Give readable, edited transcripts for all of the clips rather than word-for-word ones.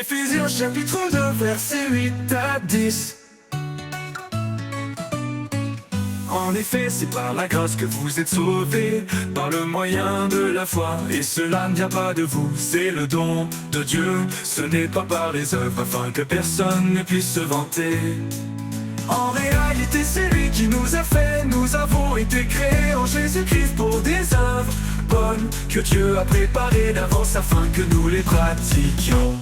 Éphésiens chapitre 2 versets 8 à 10. En effet, c'est par la grâce que vous êtes sauvés, par le moyen de la foi, et cela ne vient pas de vous, c'est le don de Dieu. Ce n'est pas par les œuvres, afin que personne ne puisse se vanter. En réalité, c'est lui qui nous a fait, nous avons été créés en Jésus-Christ pour des œuvres bonnes que Dieu a préparées d'avance afin que nous les pratiquions.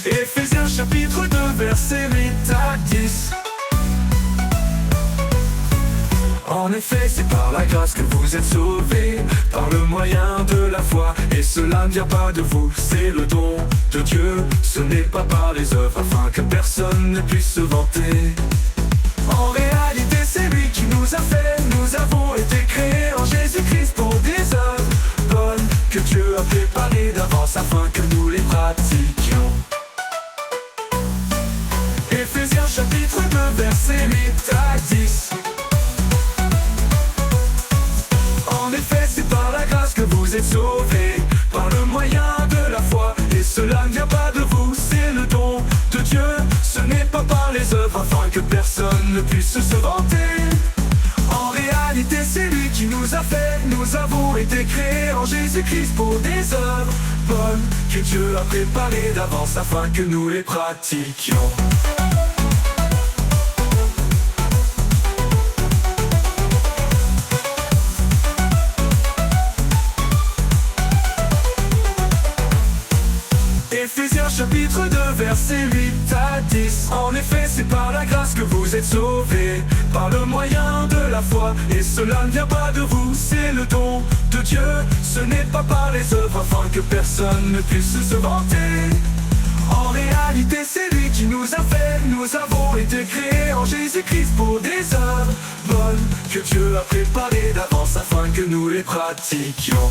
Éphésiens chapitre 2 versets 8 à 10. En effet, c'est par la grâce que vous êtes sauvés, par le moyen de la foi, et cela ne vient pas de vous, c'est le don de Dieu. Ce n'est pas par les œuvres, afin que personne ne puisse se vanter. En réalité, c'est lui qui nous a fait, nous avons été créés en Jésus-Christ pour des œuvres bonnes que Dieu a préparées d'avance afin que nous les pratiquions. Éphésiens chapitre 2 versets 8 à 10. En effet, c'est par la grâce que vous êtes sauvés, par le moyen de la foi, et cela ne vient pas de vous, c'est le don de Dieu. Ce n'est pas par les œuvres, afin que personne ne puisse se vanter. En réalité, c'est lui qui nous a fait, nous avons été créés en Jésus-Christ pour des œuvres bonnes que Dieu a préparées d'avance afin que nous les pratiquions. Éphésiens chapitre 2 versets 8 à 10. En effet, c'est par la grâce que vous êtes sauvés, par le moyen de la foi, et cela ne vient pas de vous, c'est le don de Dieu. Ce n'est pas par les œuvres, afin que personne ne puisse se vanter. En réalité, c'est lui qui nous a fait, nous avons été créés en Jésus-Christ pour des œuvres bonnes que Dieu a préparées d'avance afin que nous les pratiquions.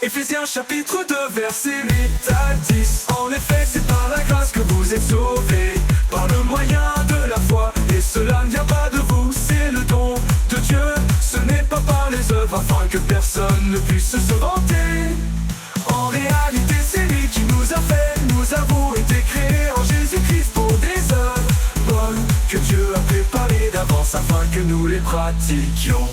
Éphésiens chapitre 2 versets 8 à 10. En effet, c'est par la grâce que vous êtes sauvés, par le moyen de la foi, et cela ne vient pas de vous, c'est le don de Dieu. Ce n'est pas par les œuvres, afin que personne ne puisse se vanter. En réalité, c'est lui qui nous a fait, nous avons été créés en Jésus-Christ pour des œuvres bonnes que Dieu a préparées d'avance afin que nous les pratiquions.